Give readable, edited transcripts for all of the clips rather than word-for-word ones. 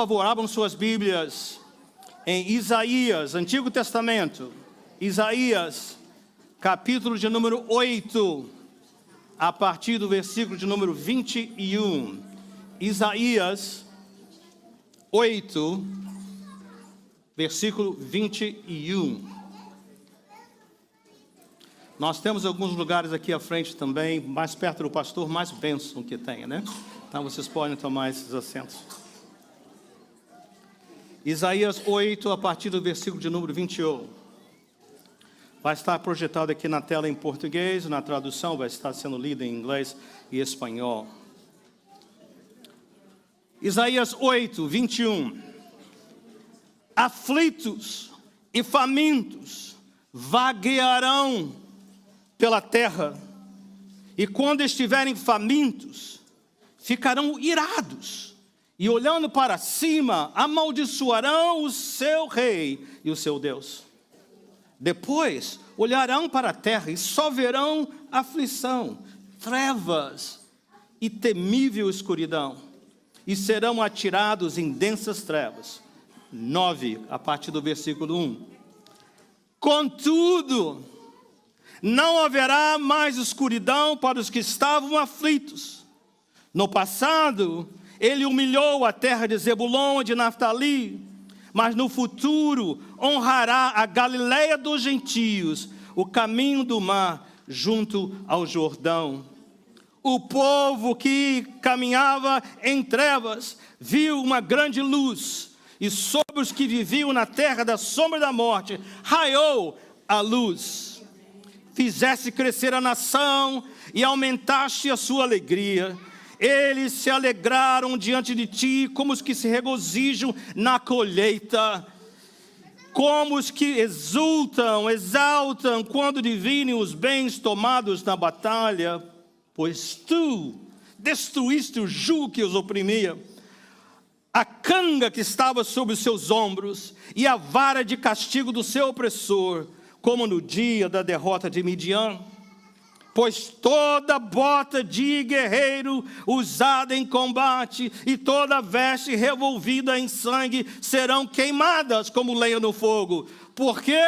Por favor, abram suas Bíblias em Isaías, Antigo Testamento. Isaías, capítulo de número 8, a partir do versículo de número 21. Isaías 8, versículo 21. Nós temos alguns lugares aqui à frente também, mais perto do pastor, mais bênção que tenha, né? Então vocês podem tomar esses assentos. Isaías 8, a partir do versículo de número 21. Vai estar projetado aqui na tela em português, na tradução vai estar sendo lido em inglês e espanhol. Isaías 8, 21. Aflitos e famintos vaguearão pela terra, e quando estiverem famintos, ficarão irados, e olhando para cima, amaldiçoarão o seu rei e o seu Deus. Depois, olharão para a terra e só verão aflição, trevas e temível escuridão, e serão atirados em densas trevas. 9, a partir do versículo 1. Contudo, não haverá mais escuridão para os que estavam aflitos. No passado, ele humilhou a terra de Zebulon e de Naftali, mas no futuro honrará a Galileia dos gentios, o caminho do mar junto ao Jordão. O povo que caminhava em trevas viu uma grande luz, e sobre os que viviam na terra da sombra da morte raiou a luz. Fizesse crescer a nação e aumentaste a sua alegria. Eles se alegraram diante de ti, como os que se regozijam na colheita, como os que exaltam quando dividem os bens tomados na batalha, pois tu destruíste o jugo que os oprimia, a canga que estava sobre os seus ombros e a vara de castigo do seu opressor, como no dia da derrota de Midian. Pois toda bota de guerreiro usada em combate e toda veste revolvida em sangue serão queimadas como lenha no fogo. Por quê?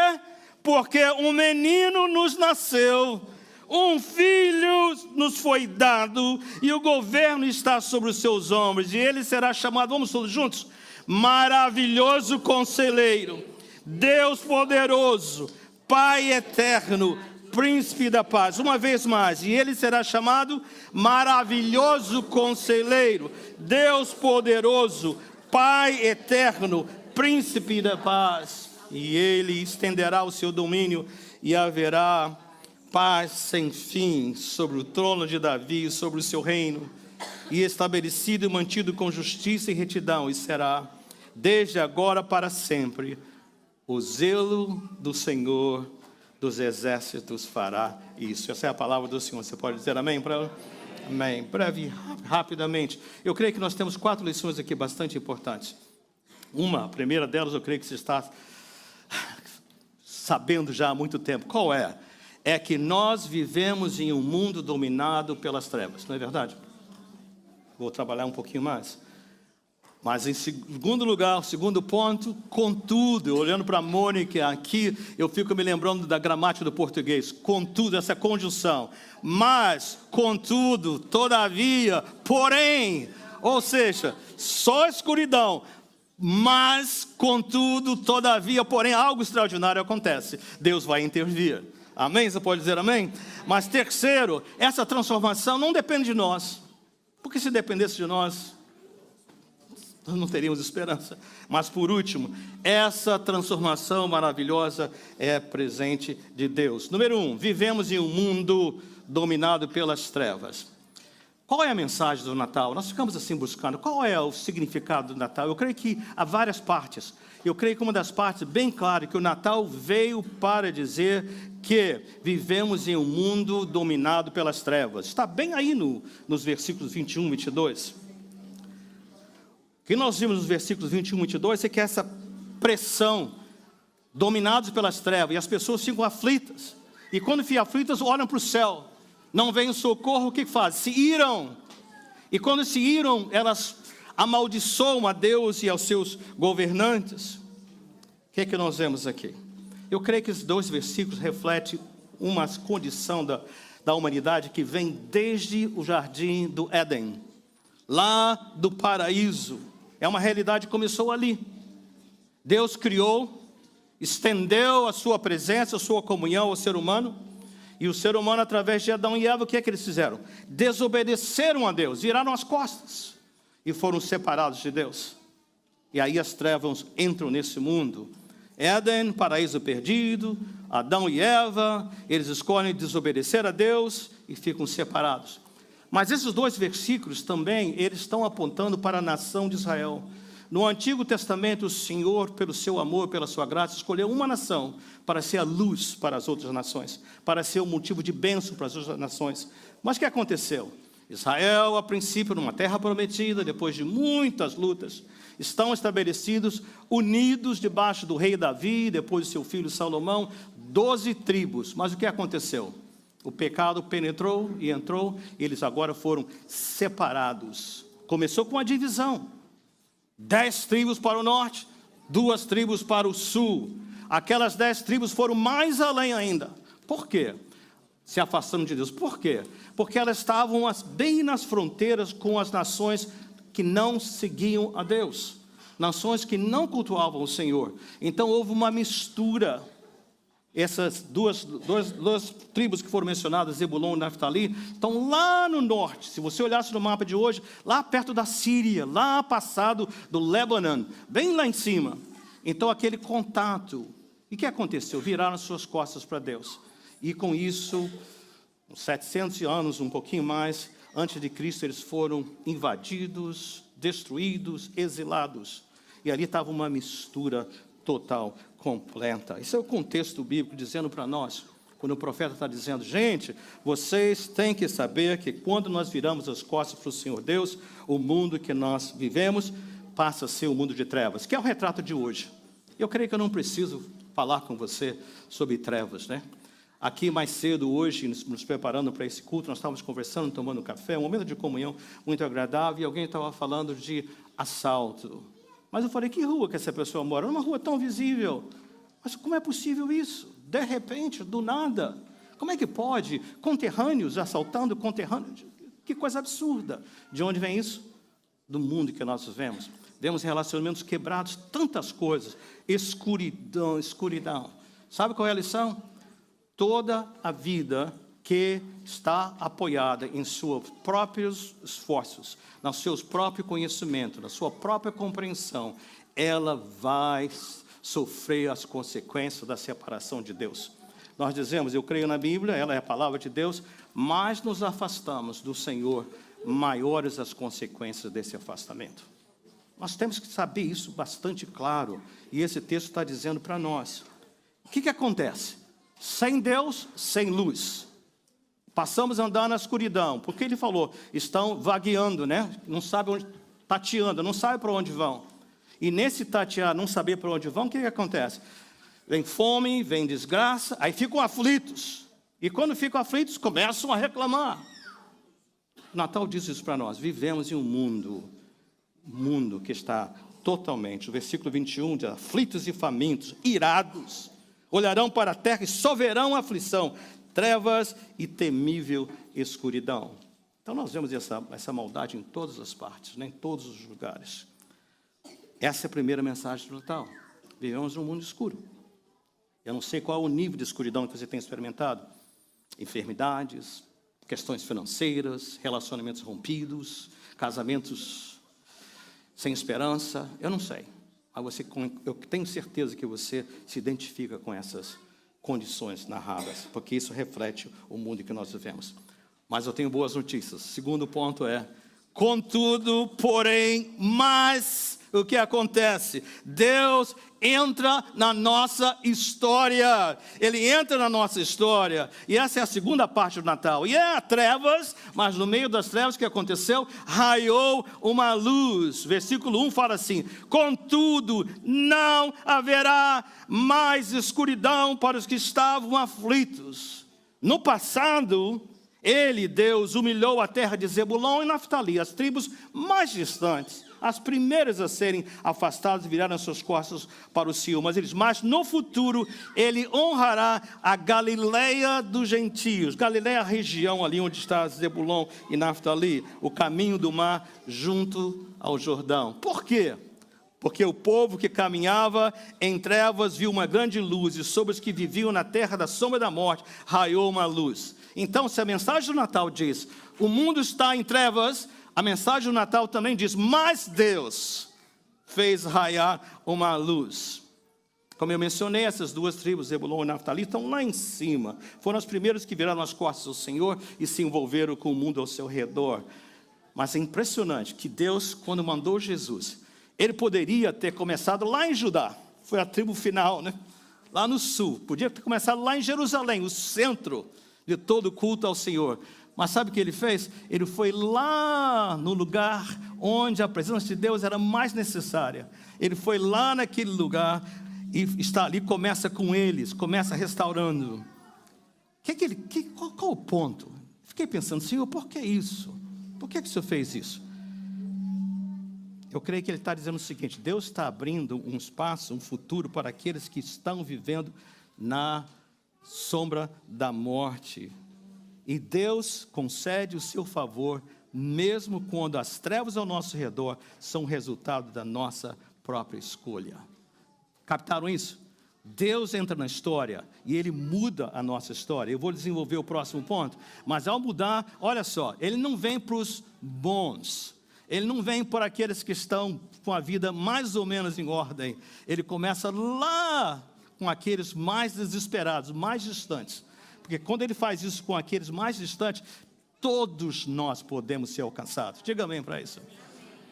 Porque um menino nos nasceu, um filho nos foi dado, e o governo está sobre os seus ombros, e ele será chamado, vamos todos juntos, Maravilhoso Conselheiro, Deus Poderoso, Pai Eterno, Príncipe da Paz. Uma vez mais, e ele será chamado Maravilhoso Conselheiro, Deus Poderoso, Pai Eterno, Príncipe da Paz. E ele estenderá o seu domínio e haverá paz sem fim sobre o trono de Davi e sobre o seu reino, e estabelecido e mantido com justiça e retidão, e será desde agora para sempre. O zelo do Senhor dos exércitos fará isso. Essa é a palavra do Senhor. Você pode dizer amém para ela? Amém. Breve, rapidamente. Eu creio que nós temos 4 lições aqui bastante importantes. A primeira delas, eu creio que você está sabendo já há muito tempo. Qual é? É que nós vivemos em um mundo dominado pelas trevas. Não é verdade? Vou trabalhar um pouquinho mais. Mas em segundo lugar, o segundo ponto, contudo, olhando para a Mônica aqui, eu fico me lembrando da gramática do português, contudo, essa conjunção, mas, contudo, todavia, porém, ou seja, só escuridão, mas, contudo, todavia, porém, algo extraordinário acontece, Deus vai intervir, amém? Você pode dizer amém? Mas terceiro, essa transformação não depende de nós, porque se dependesse de nós não teríamos esperança. Mas por último, essa transformação maravilhosa é presente de Deus. Número 1, vivemos em um mundo dominado pelas trevas. Qual é a mensagem do Natal? Nós ficamos assim buscando, qual é o significado do Natal? Eu creio que há várias partes. Eu creio que uma das partes bem clara é que o Natal veio para dizer que vivemos em um mundo dominado pelas trevas. Está bem aí nos versículos 21 e 22. O que nós vimos nos versículos 21 e 22 é que essa pressão, dominados pelas trevas, e as pessoas ficam aflitas, e quando ficam aflitas, olham para o céu, não vem o socorro, o que fazem? Se iram, e quando se iram, elas amaldiçoam a Deus e aos seus governantes. O que é que nós vemos aqui? Eu creio que esses 2 versículos refletem uma condição da humanidade que vem desde o jardim do Éden, lá do paraíso. É uma realidade que começou ali. Deus criou, estendeu a sua presença, a sua comunhão ao ser humano, e o ser humano, através de Adão e Eva, o que é que eles fizeram? Desobedeceram a Deus, viraram as costas e foram separados de Deus. E aí as trevas entram nesse mundo. Éden, paraíso perdido, Adão e Eva, eles escolhem desobedecer a Deus e ficam separados. Mas esses 2 versículos também, eles estão apontando para a nação de Israel. No Antigo Testamento, o Senhor, pelo seu amor, pela sua graça, escolheu uma nação para ser a luz para as outras nações, para ser um motivo de bênção para as outras nações. Mas o que aconteceu? Israel, a princípio, numa terra prometida, depois de muitas lutas, estão estabelecidos, unidos debaixo do rei Davi, depois do seu filho Salomão, 12 tribos. Mas o que aconteceu? O pecado penetrou e entrou, e eles agora foram separados. Começou com a divisão. 10 tribos para o norte, 2 tribos para o sul. Aquelas 10 tribos foram mais além ainda. Por quê? Se afastando de Deus. Por quê? Porque elas estavam bem nas fronteiras com as nações que não seguiam a Deus, nações que não cultuavam o Senhor. Então houve uma mistura. Essas duas tribos que foram mencionadas, Zebulon e Naftali, estão lá no norte. Se você olhasse no mapa de hoje, lá perto da Síria, lá passado do Líbano, bem lá em cima. Então aquele contato. E o que aconteceu? Viraram suas costas para Deus. E com isso, 700 anos, um pouquinho mais, antes de Cristo, eles foram invadidos, destruídos, exilados. E ali estava uma mistura total, completa. Esse é o contexto bíblico dizendo para nós, quando o profeta está dizendo, gente, vocês têm que saber que quando nós viramos as costas para o Senhor Deus, o mundo que nós vivemos passa a ser um mundo de trevas, que é o retrato de hoje. Eu creio que eu não preciso falar com você sobre trevas, né? Aqui mais cedo hoje, nos preparando para esse culto, nós estávamos conversando, tomando café, um momento de comunhão muito agradável, e alguém estava falando de assalto. Mas eu falei, que rua que essa pessoa mora? Numa rua tão visível. Mas como é possível isso? De repente, do nada. Como é que pode? Conterrâneos assaltando conterrâneos? Que coisa absurda. De onde vem isso? Do mundo que nós vivemos. Vemos relacionamentos quebrados, tantas coisas. Escuridão, escuridão. Sabe qual é a lição? Toda a vida que está apoiada em seus próprios esforços, nos seus próprios conhecimentos, na sua própria compreensão, ela vai sofrer as consequências da separação de Deus. Nós dizemos, eu creio na Bíblia, ela é a palavra de Deus, mais nos afastamos do Senhor, maiores as consequências desse afastamento. Nós temos que saber isso bastante claro, e esse texto está dizendo para nós. O que acontece? Sem Deus, sem luz. Passamos a andar na escuridão, porque ele falou, estão vagueando, né? Não sabem onde, tateando, não sabem para onde vão. E nesse tatear, não saber para onde vão, o que acontece? Vem fome, vem desgraça, aí ficam aflitos. E quando ficam aflitos, começam a reclamar. O Natal diz isso para nós, vivemos em um mundo que está totalmente, o versículo 21 diz, aflitos e famintos, irados, olharão para a terra e só verão aflição, trevas e temível escuridão. Então nós vemos essa maldade em todas as partes, né? Em todos os lugares. Essa é a primeira mensagem do Natal. Vivemos num mundo escuro. Eu não sei qual é o nível de escuridão que você tem experimentado. Enfermidades, questões financeiras, relacionamentos rompidos, casamentos sem esperança, eu não sei. Mas eu tenho certeza que você se identifica com essas condições narradas, porque isso reflete o mundo que nós vivemos. Mas eu tenho boas notícias. Segundo ponto é, contudo, porém, mas o que acontece? Deus entra na nossa história. Ele entra na nossa história. E essa é a segunda parte do Natal. E é trevas, mas no meio das trevas, o que aconteceu? Raiou uma luz. Versículo 1 fala assim, contudo, não haverá mais escuridão para os que estavam aflitos. No passado, Deus, humilhou a terra de Zebulon e Naftali, as tribos mais distantes. as primeiras a serem afastadas viraram suas costas para o Senhor. Mas ele diz, mas no futuro ele honrará a Galileia dos gentios. Galileia é a região ali onde está Zebulon e Naftali, o caminho do mar junto ao Jordão. Por quê? Porque o povo que caminhava em trevas viu uma grande luz, e sobre os que viviam na terra da sombra da morte raiou uma luz. Então, se a mensagem do Natal diz, o mundo está em trevas, a mensagem do Natal também diz, mas Deus fez raiar uma luz. Como eu mencionei, essas duas tribos, Zebulon e Naftali, estão lá em cima. Foram os primeiros que viraram as costas ao Senhor e se envolveram com o mundo ao seu redor. Mas é impressionante que Deus, quando mandou Jesus, ele poderia ter começado lá em Judá, foi a tribo final, né? Lá no sul, podia ter começado lá em Jerusalém, o centro de todo culto ao Senhor. Mas sabe o que ele fez? Ele foi lá no lugar onde a presença de Deus era mais necessária. Ele foi lá naquele lugar e está ali, começa com eles, começa restaurando. Qual o ponto? Fiquei pensando, Senhor, por que isso? Por que o Senhor fez isso? Eu creio que ele está dizendo o seguinte, Deus está abrindo um espaço, um futuro para aqueles que estão vivendo na sombra da morte. E Deus concede o seu favor, mesmo quando as trevas ao nosso redor são resultado da nossa própria escolha. Captaram isso? Deus entra na história e Ele muda a nossa história. Eu vou desenvolver o próximo ponto. Mas ao mudar, olha só, Ele não vem para os bons. Ele não vem por aqueles que estão com a vida mais ou menos em ordem. Ele começa lá com aqueles mais desesperados, mais distantes. Porque quando ele faz isso com aqueles mais distantes, todos nós podemos ser alcançados. Diga amém para isso.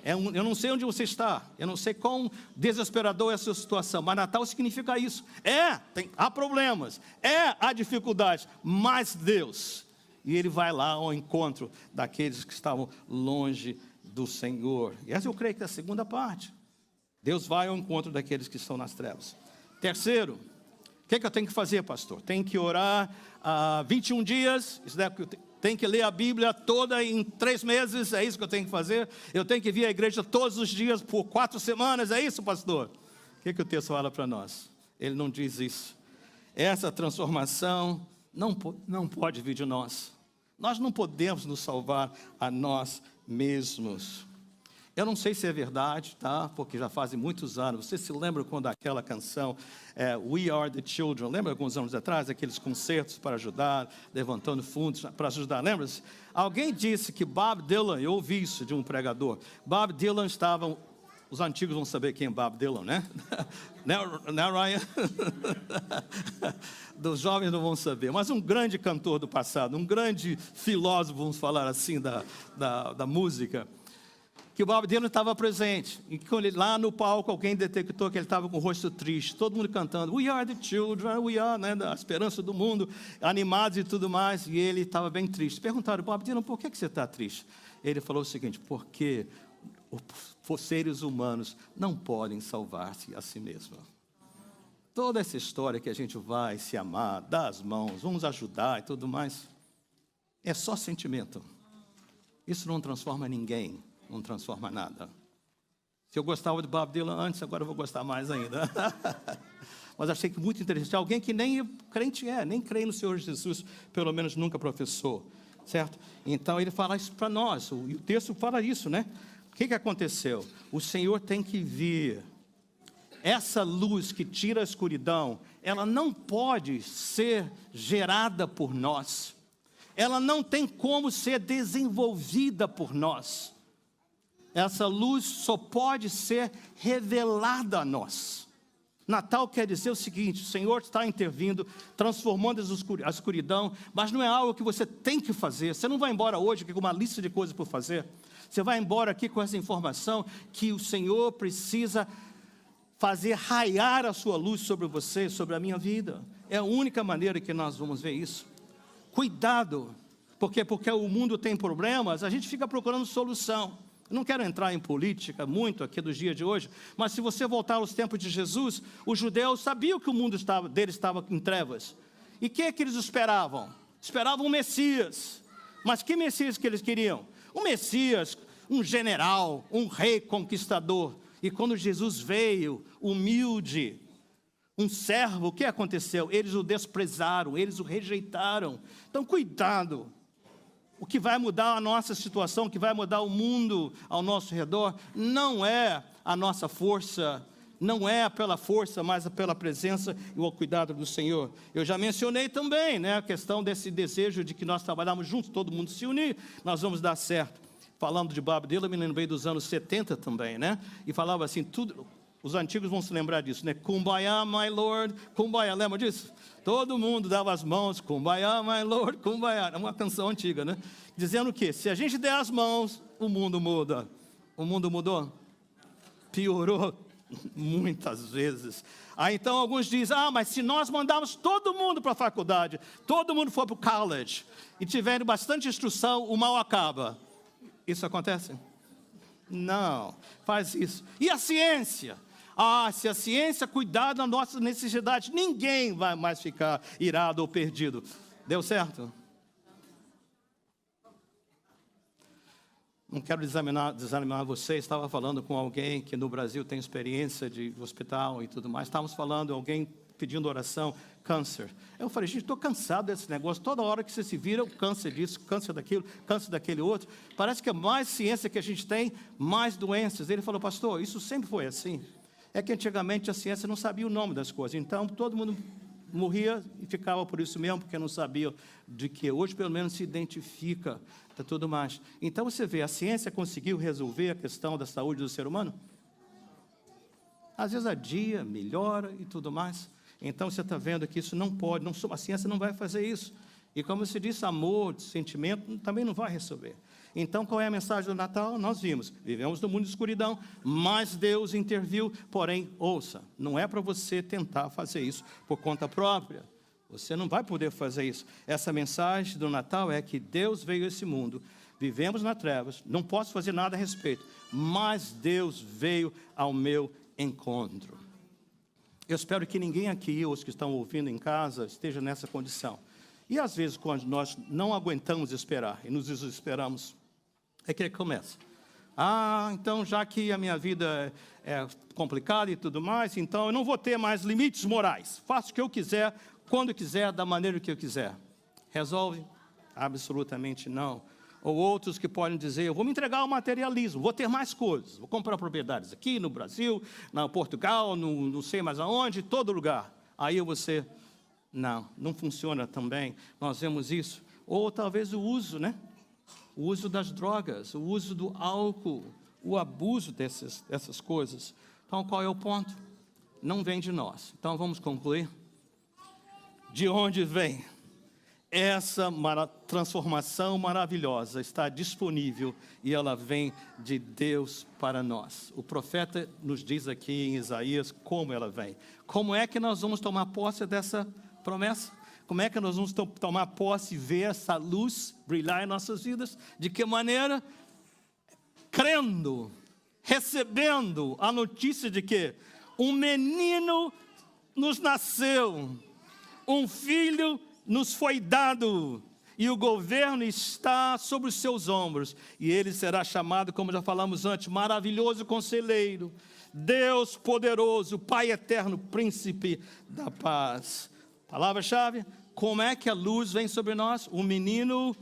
Eu não sei onde você está, eu não sei quão desesperador é a sua situação, mas Natal significa isso. Há problemas, há dificuldades, mas Deus, e Ele vai lá ao encontro daqueles que estavam longe do Senhor. E essa eu creio que é a segunda parte. Deus vai ao encontro daqueles que estão nas trevas. Terceiro, o que eu tenho que fazer, pastor? Tenho que orar 21 dias, tenho que ler a Bíblia toda em 3 meses, é isso que eu tenho que fazer? Eu tenho que vir à igreja todos os dias por 4 semanas, é isso, pastor? O que o texto fala para nós? Ele não diz isso. Essa transformação não pode vir de nós. Nós não podemos nos salvar a nós mesmos. Eu não sei se é verdade, tá? Porque já fazem muitos anos. Você se lembra quando aquela canção We Are the Children, lembra alguns anos atrás, aqueles concertos para ajudar, levantando fundos para ajudar, lembra-se? Alguém disse que Bob Dylan, eu ouvi isso de um pregador, Bob Dylan estava, os antigos vão saber quem é Bob Dylan, né? Né, Ryan? Dos jovens não vão saber, mas um grande cantor do passado, um grande filósofo, vamos falar assim, da música, que o Bob Dylan estava presente, e quando ele, lá no palco, alguém detectou que ele estava com o rosto triste, todo mundo cantando, We are the children, we are, né, da esperança do mundo, animados e tudo mais, e ele estava bem triste. Perguntaram, Bob Dylan, por que você está triste? Ele falou o seguinte, porque os seres humanos não podem salvar-se a si mesmos. Toda essa história que a gente vai se amar, dar as mãos, vamos ajudar e tudo mais, é só sentimento. Isso não transforma ninguém. Não transforma nada. Se eu gostava de Bob Dylan antes, agora eu vou gostar mais ainda. Mas achei que muito interessante. Alguém que nem crente nem crê no Senhor Jesus, pelo menos nunca professou, certo? Então ele fala isso para nós, e o texto fala isso, né? O que aconteceu? O Senhor tem que vir. Essa luz que tira a escuridão, ela não pode ser gerada por nós. Ela não tem como ser desenvolvida por nós. Essa luz só pode ser revelada a nós. Natal quer dizer o seguinte, o Senhor está intervindo, transformando a escuridão, mas não é algo que você tem que fazer. Você não vai embora hoje com uma lista de coisas por fazer. Você vai embora aqui com essa informação que o Senhor precisa fazer raiar a sua luz sobre você, sobre a minha vida. É a única maneira que nós vamos ver isso. Cuidado, porque o mundo tem problemas, a gente fica procurando solução. Eu não quero entrar em política muito aqui dos dias de hoje, mas se você voltar aos tempos de Jesus, os judeus sabiam que o mundo deles estava em trevas. E o que eles esperavam? Esperavam um Messias. Mas que Messias que eles queriam? Um Messias um general, um rei conquistador. E quando Jesus veio, humilde, um servo, o que aconteceu? Eles o desprezaram, eles o rejeitaram. Então, cuidado. O que vai mudar a nossa situação, o que vai mudar o mundo ao nosso redor, não é a nossa força, não é pela força, mas pela presença e o cuidado do Senhor. Eu já mencionei também, né, a questão desse desejo de que nós trabalhamos juntos, todo mundo se unir, nós vamos dar certo. Falando de Bob Dylan, me lembrei dos anos 70 também, né? E falava assim, tudo, os antigos vão se lembrar disso, né? Kumbaya, my Lord, Kumbaya, lembra disso? Todo mundo dava as mãos, Kumbaya, my Lord, Kumbaya. É uma canção antiga, né? Dizendo o quê? Se a gente der as mãos, o mundo muda. O mundo mudou? Piorou muitas vezes. Aí então alguns dizem, mas se nós mandarmos todo mundo para a faculdade, todo mundo for para o college, e tiverem bastante instrução, o mal acaba. Isso acontece? Não, faz isso. E a ciência? Se a ciência cuidar da nossa necessidade, ninguém vai mais ficar irado ou perdido. Deu certo? Não quero desanimar vocês. Estava falando com alguém que no Brasil tem experiência de hospital e tudo mais. Estávamos falando, alguém pedindo oração, câncer. Eu falei, gente, estou cansado desse negócio. Toda hora que você se vira, o câncer disso, câncer daquilo, câncer daquele outro. Parece que é mais ciência que a gente tem, mais doenças. Ele falou, pastor, isso sempre foi assim. É que antigamente a ciência não sabia o nome das coisas. Então, todo mundo morria e ficava por isso mesmo, porque não sabia de que. Hoje, pelo menos, se identifica, tudo mais. Então, você vê, a ciência conseguiu resolver a questão da saúde do ser humano? Às vezes adia, melhora e tudo mais. Então, você está vendo que isso não pode, a ciência não vai fazer isso. E como você disse, amor, sentimento, também não vai resolver. Então, qual é a mensagem do Natal? Nós vimos, vivemos no mundo de escuridão, mas Deus interviu, porém, ouça, não é para você tentar fazer isso por conta própria. Você não vai poder fazer isso. Essa mensagem do Natal é que Deus veio a esse mundo, vivemos nas trevas, não posso fazer nada a respeito, mas Deus veio ao meu encontro. Eu espero que ninguém aqui, os que estão ouvindo em casa, esteja nessa condição. E às vezes, quando nós não aguentamos esperar e nos desesperamos, é que começa. Então já que a minha vida é complicada e tudo mais, então eu não vou ter mais limites morais. Faço o que eu quiser, quando quiser, da maneira que eu quiser. Resolve? Absolutamente não. Ou outros que podem dizer, eu vou me entregar ao materialismo, vou ter mais coisas, vou comprar propriedades aqui no Brasil, na Portugal, não sei mais aonde, todo lugar. Aí você, não funciona também, nós vemos isso. Ou talvez o uso, né? O uso das drogas, o uso do álcool, o abuso dessas coisas. Então, qual é o ponto? Não vem de nós. Então, vamos concluir. De onde vem? Essa transformação maravilhosa está disponível e ela vem de Deus para nós. O profeta nos diz aqui em Isaías como ela vem. Como é que nós vamos tomar posse dessa promessa? Como é que nós vamos tomar posse e ver essa luz brilhar em nossas vidas? De que maneira? Crendo, recebendo a notícia de que um menino nos nasceu, um filho nos foi dado, e o governo está sobre os seus ombros, e ele será chamado, como já falamos antes, maravilhoso conselheiro, Deus poderoso, Pai eterno, príncipe da paz. Palavra-chave, como é que a luz vem sobre nós? Um menino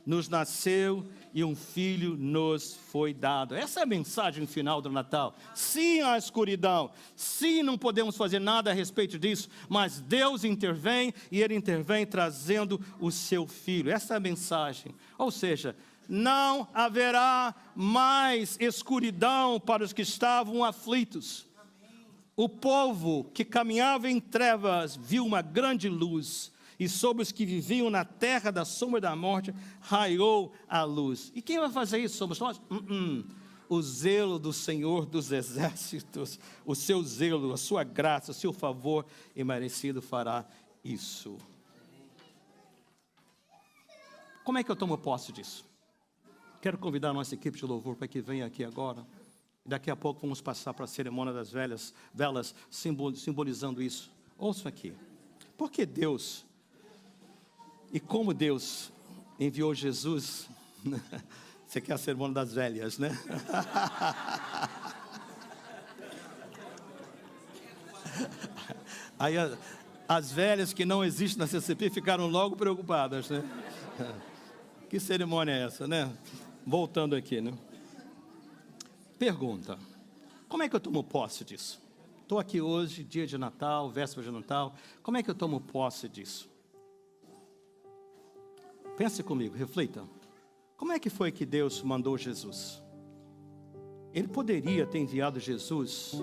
nos nasceu e um filho nos foi dado. Essa é a mensagem final do Natal. Sim, há escuridão. Sim, não podemos fazer nada a respeito disso, mas Deus intervém e Ele intervém trazendo o seu filho. Essa é a mensagem. Ou seja, não haverá mais escuridão para os que estavam aflitos. O povo que caminhava em trevas viu uma grande luz, e sobre os que viviam na terra da sombra da morte, raiou a luz. E quem vai fazer isso? Somos nós? O zelo do Senhor dos exércitos, o seu zelo, a sua graça, o seu favor imerecido fará isso. Como é que eu tomo posse disso? Quero convidar a nossa equipe de louvor para que venha aqui agora. Daqui a pouco vamos passar para a cerimônia das velas, simbolizando isso. Ouçam aqui. Por que Deus, e como Deus enviou Jesus, Você quer a cerimônia das velhas, né? Aí as velhas que não existem na CCP ficaram logo preocupadas, né? Que cerimônia é essa, né? Voltando aqui, né? Pergunta: como é que eu tomo posse disso? Estou aqui hoje, dia de Natal, véspera de Natal. Como é que eu tomo posse disso? Pense comigo, reflita. Como é que foi que Deus mandou Jesus? Ele poderia ter enviado Jesus,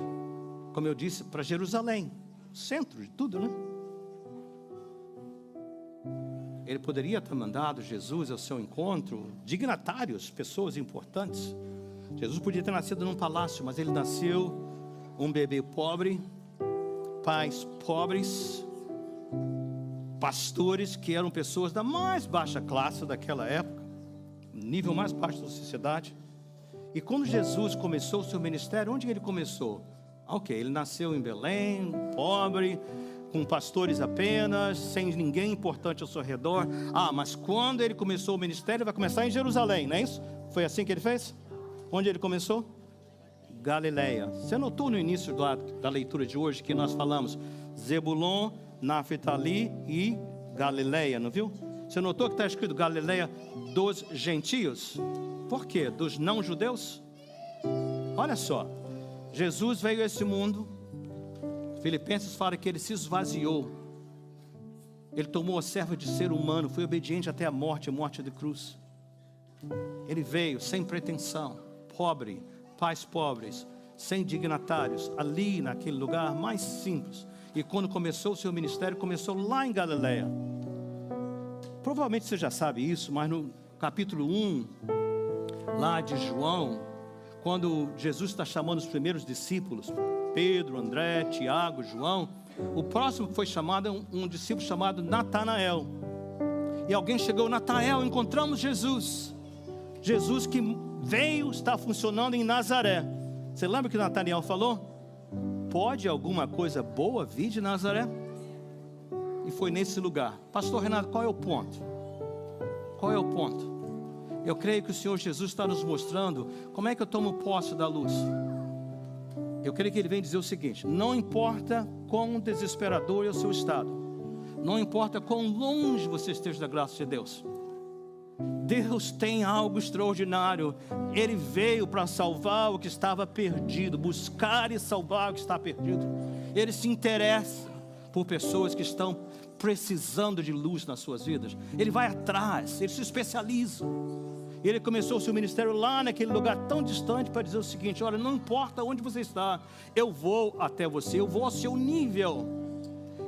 como eu disse, para Jerusalém, centro de tudo, né? Ele poderia ter mandado Jesus ao seu encontro, dignatários, pessoas importantes. Jesus podia ter nascido num palácio, mas ele nasceu um bebê pobre, pais pobres, pastores que eram pessoas da mais baixa classe daquela época, nível mais baixo da sociedade. E quando Jesus começou o seu ministério, onde ele começou? Ok, ele nasceu em Belém, pobre, com pastores apenas, sem ninguém importante ao seu redor. Mas quando ele começou o ministério, ele vai começar em Jerusalém, não é isso? Foi assim que ele fez? Onde ele começou? Galileia. Você notou no início da leitura de hoje que nós falamos Zebulon, Naftali e Galileia, não viu? Você notou que está escrito Galileia dos gentios? Por quê? Dos não-judeus? Olha só, Jesus veio a esse mundo. Filipenses fala que ele se esvaziou. Ele tomou a serva de ser humano, foi obediente até a morte de cruz. Ele veio sem pretensão, pobre, pais pobres, sem dignatários, ali naquele lugar mais simples. E quando começou o seu ministério, começou lá em Galileia. Provavelmente você já sabe isso, mas no capítulo 1, lá de João, quando Jesus está chamando os primeiros discípulos, Pedro, André, Tiago, João, o próximo que foi chamado é um discípulo chamado Natanael. E alguém chegou: Natanael, encontramos Jesus. Jesus que veio, está funcionando em Nazaré. Você lembra que Natanael falou? Pode alguma coisa boa vir de Nazaré? E foi nesse lugar. Pastor Renato, qual é o ponto? Qual é o ponto? Eu creio que o Senhor Jesus está nos mostrando como é que eu tomo posse da luz. Eu creio que Ele vem dizer o seguinte: não importa quão desesperador é o seu estado, não importa quão longe você esteja da graça de Deus, Deus tem algo extraordinário. Ele veio para salvar o que estava perdido, buscar e salvar o que está perdido. Ele se interessa por pessoas que estão precisando de luz nas suas vidas. Ele vai atrás, ele se especializa. Ele começou o seu ministério lá naquele lugar tão distante para dizer o seguinte: olha, não importa onde você está, eu vou até você, eu vou ao seu nível.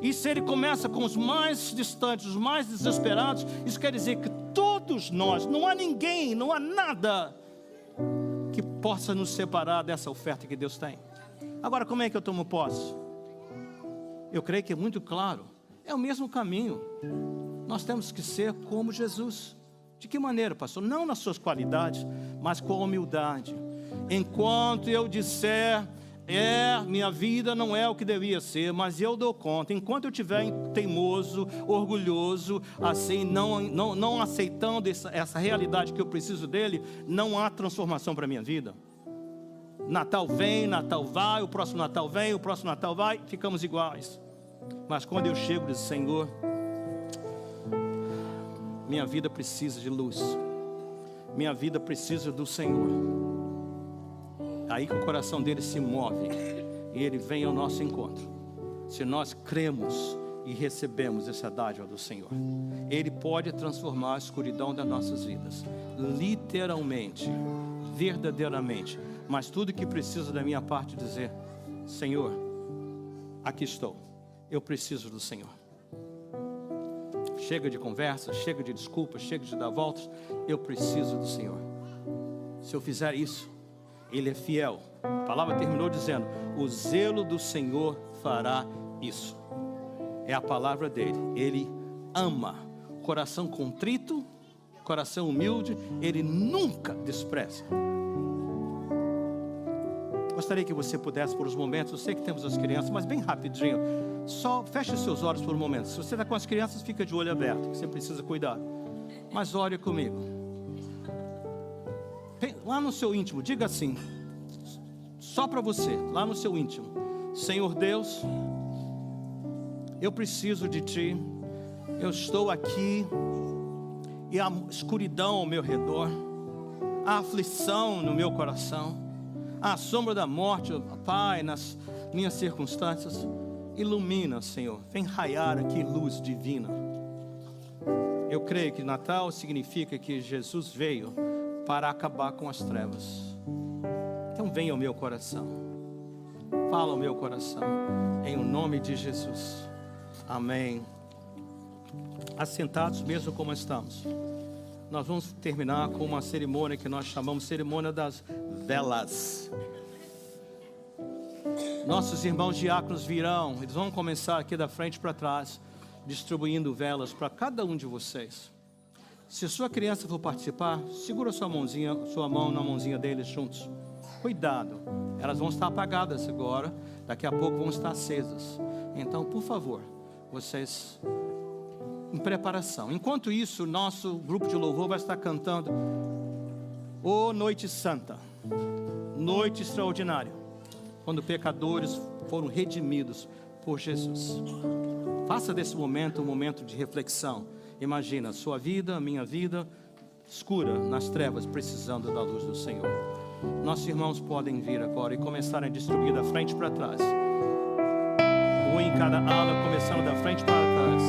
E se ele começa com os mais distantes, os mais desesperados, isso quer dizer que todos nós, não há ninguém, não há nada que possa nos separar dessa oferta que Deus tem. Agora, como é que eu tomo posse? Eu creio que é muito claro, é o mesmo caminho. Nós temos que ser como Jesus. De que maneira, pastor? Não nas suas qualidades, mas com a humildade. Enquanto eu disser, minha vida não é o que devia ser, mas eu dou conta. Enquanto eu estiver teimoso, orgulhoso, assim, não aceitando essa realidade que eu preciso dele, não há transformação para a minha vida. Natal vem, Natal vai, o próximo Natal vem, o próximo Natal vai, ficamos iguais. Mas quando eu chego e digo: Senhor, minha vida precisa de luz, minha vida precisa do Senhor. Aí que o coração dele se move e ele vem ao nosso encontro. Se nós cremos e recebemos essa dádiva do Senhor, ele pode transformar a escuridão das nossas vidas, literalmente, verdadeiramente. Mas tudo que precisa da minha parte é dizer: Senhor, aqui estou, eu preciso do Senhor. Chega de conversa, chega de desculpas, chega de dar voltas. Eu preciso do Senhor. Se eu fizer isso, Ele é fiel. A palavra terminou dizendo: o zelo do Senhor fará isso. É a palavra dele. Ele ama. Coração contrito, coração humilde, Ele nunca despreza. Gostaria que você pudesse, por uns momentos, eu sei que temos as crianças, mas bem rapidinho, só feche os seus olhos por um momento. Se você está com as crianças, fica de olho aberto, que você precisa cuidar. Mas ore comigo. Lá no seu íntimo, diga assim, só para você, lá no seu íntimo: Senhor Deus, eu preciso de Ti. Eu estou aqui e a escuridão ao meu redor, a aflição no meu coração, a sombra da morte, Pai, nas minhas circunstâncias. Ilumina, Senhor, vem raiar aqui luz divina. Eu creio que Natal significa que Jesus veio para acabar com as trevas. Então venha ao meu coração, fala ao meu coração, em o nome de Jesus. Amém. Assentados mesmo como estamos, nós vamos terminar com uma cerimônia que nós chamamos cerimônia das velas. Nossos irmãos diáconos virão, eles vão começar aqui da frente para trás, distribuindo velas para cada um de vocês. Se sua criança for participar, segura sua mão na mãozinha deles juntos. Cuidado, elas vão estar apagadas agora, daqui a pouco vão estar acesas. Então, por favor, vocês em preparação. Enquanto isso, nosso grupo de louvor vai estar cantando "Ô Noite Santa, Noite Extraordinária", quando pecadores foram redimidos por Jesus. Faça desse momento um momento de reflexão. Imagina a sua vida, a minha vida, escura nas trevas, precisando da luz do Senhor. Nossos irmãos podem vir agora e começarem a distribuir da frente para trás. Um em cada ala, começando da frente para trás.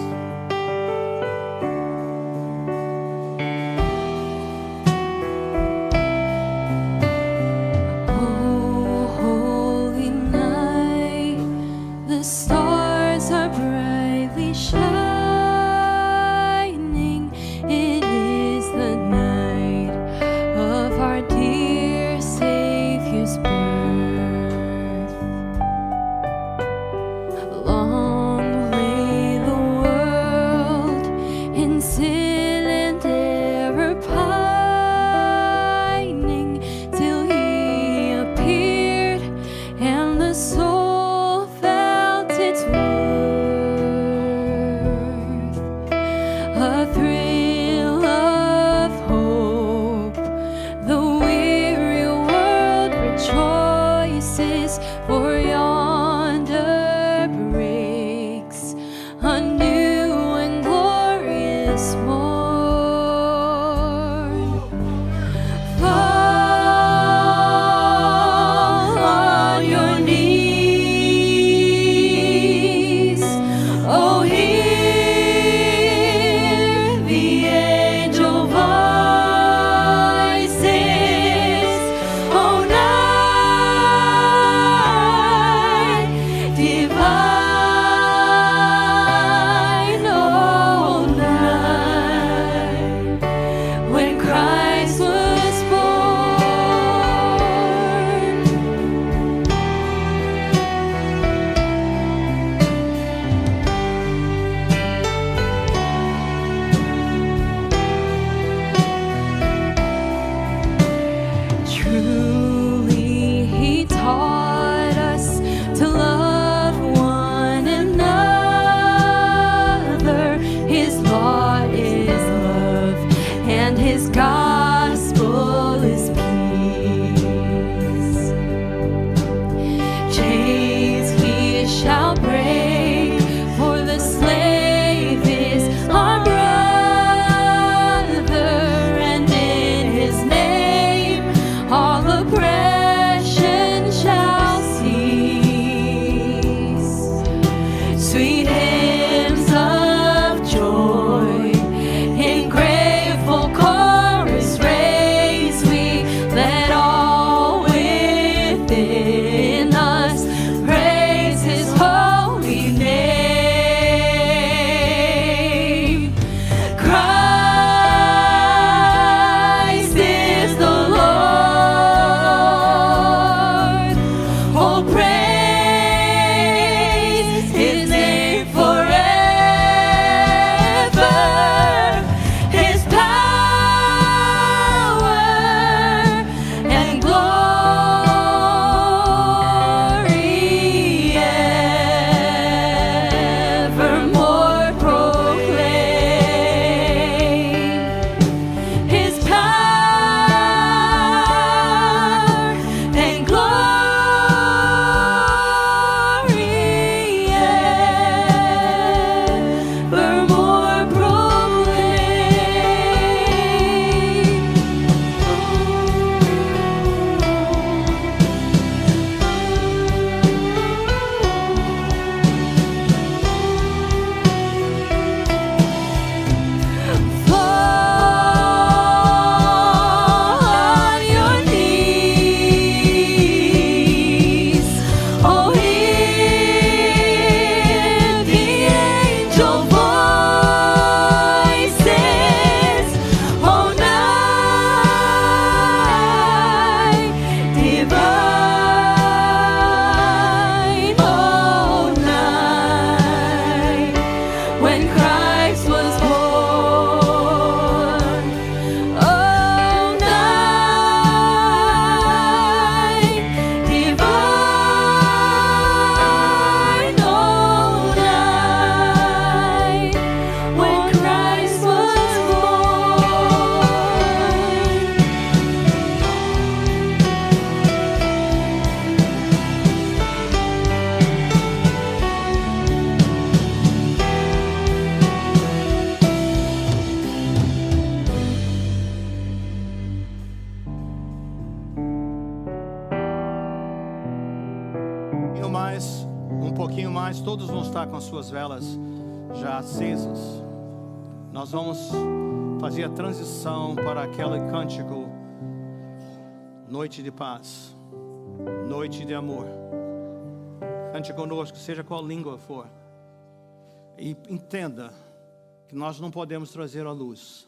Within us, praise His holy Um pouquinho mais, todos vão estar com as suas velas já acesas. Nós vamos fazer a transição para aquele cântico, noite de paz, noite de amor. Cante conosco, seja qual língua for. E entenda que nós não podemos trazer a luz,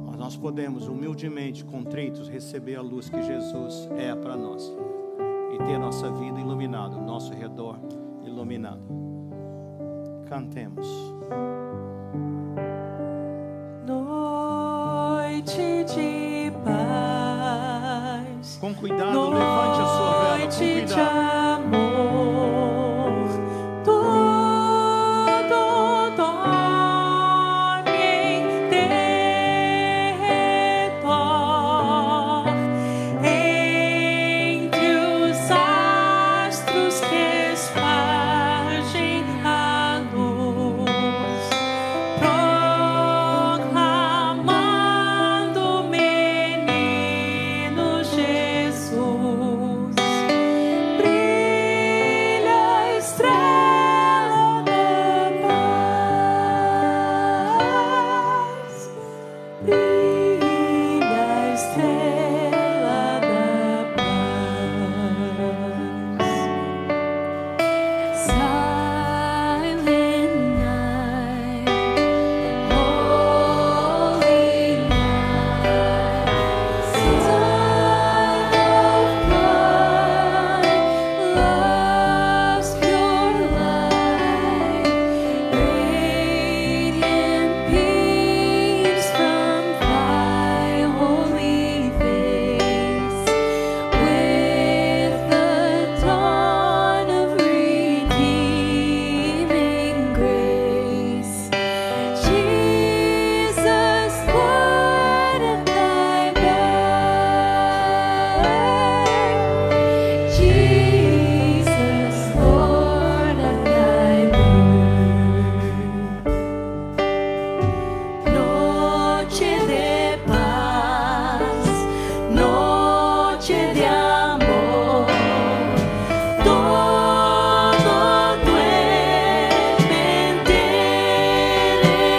mas nós podemos humildemente, contritos, receber a luz que Jesus é para nós e ter nossa vida iluminada, nosso redor iluminado. Cantemos. Noite de paz, Com cuidado, levante a sua vela, com noite de cuidado. amor, tudo dorme em redor, entre os astros que espargem a luz, proclamando o menino Jesus. Brilha a estrela da paz, brilha a estrela da paz. Silent night, holy night, time of blood, love's pure light, radiant peace from thy holy face, with the dawn of redeeming grace. Jesus, Lord of thy birth, Jesus, Lord of thy birth. Noche de paz, noche de amor, todo duerme en derredor,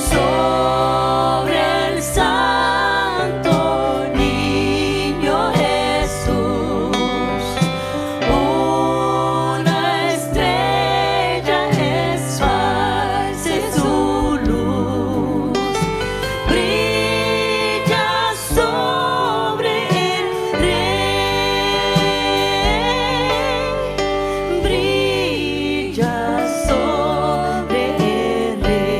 sobre el santo niño Jesús. Una estrella esparce su luz, brilla sobre el rey, brilla sobre el rey.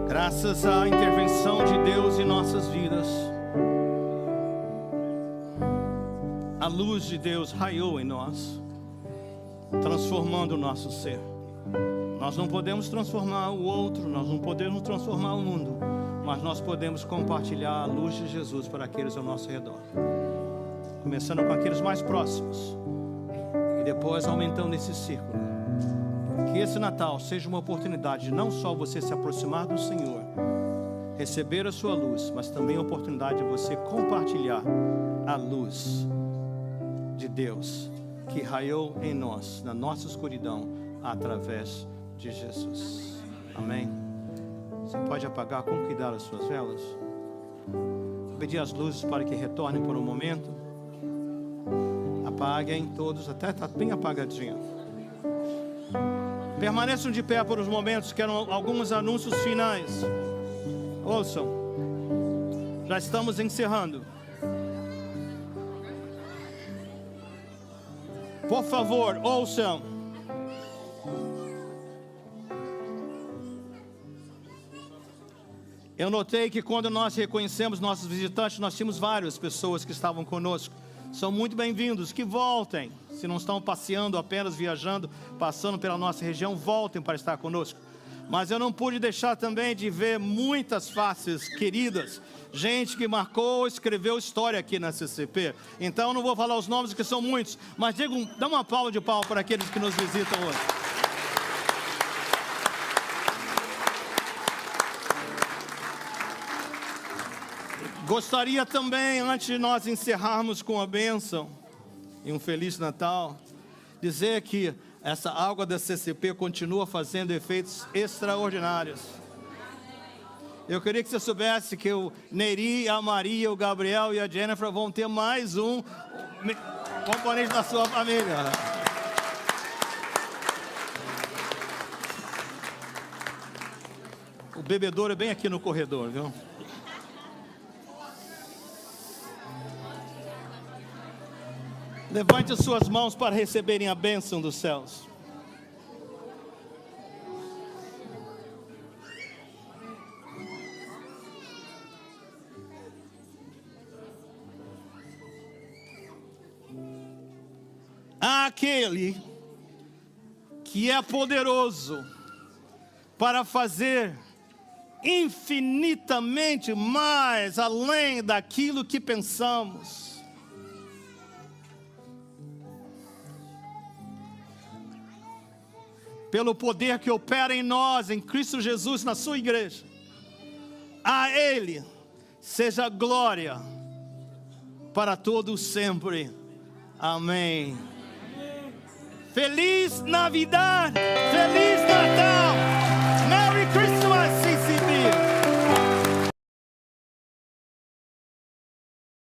Graças à intervenção de Deus em nossas vidas, a luz de Deus raiou em nós, transformando o nosso ser. Nós não podemos transformar o outro, nós não podemos transformar o mundo, mas nós podemos compartilhar a luz de Jesus para aqueles ao nosso redor, começando com aqueles mais próximos e depois aumentando esse círculo. Que esse Natal seja uma oportunidade de não só você se aproximar do Senhor, receber a sua luz, mas também a oportunidade de você compartilhar a luz de Deus que raiou em nós, na nossa escuridão, através de Jesus. Amém? Você pode apagar com cuidado as suas velas. Vou pedir as luzes para que retornem por um momento. Apaguem todos, até está bem apagadinho. Permaneçam de pé por uns momentos, quero alguns anúncios finais. Ouçam, já estamos encerrando. Por favor, ouçam. Eu notei que quando nós reconhecemos nossos visitantes, nós tínhamos várias pessoas que estavam conosco. São muito bem-vindos, que voltem. Se não estão passeando, apenas viajando, passando pela nossa região, voltem para estar conosco. Mas eu não pude deixar também de ver muitas faces queridas, gente que marcou, escreveu história aqui na CCP. Então eu não vou falar os nomes, que são muitos, mas dá uma palma de palmas para aqueles que nos visitam hoje. Gostaria também, antes de nós encerrarmos com a bênção e um Feliz Natal, dizer que essa água da CCP continua fazendo efeitos extraordinários. Eu queria que você soubesse que o Neri, a Maria, o Gabriel e a Jennifer vão ter mais um componente da sua família. O bebedouro é bem aqui no corredor, viu? Levante as suas mãos para receberem a bênção dos céus. Aquele que é poderoso para fazer infinitamente mais além daquilo que pensamos. Pelo poder que opera em nós, em Cristo Jesus, na sua igreja. A Ele seja glória para todos sempre. Amém. Feliz Navidad, Feliz Natal.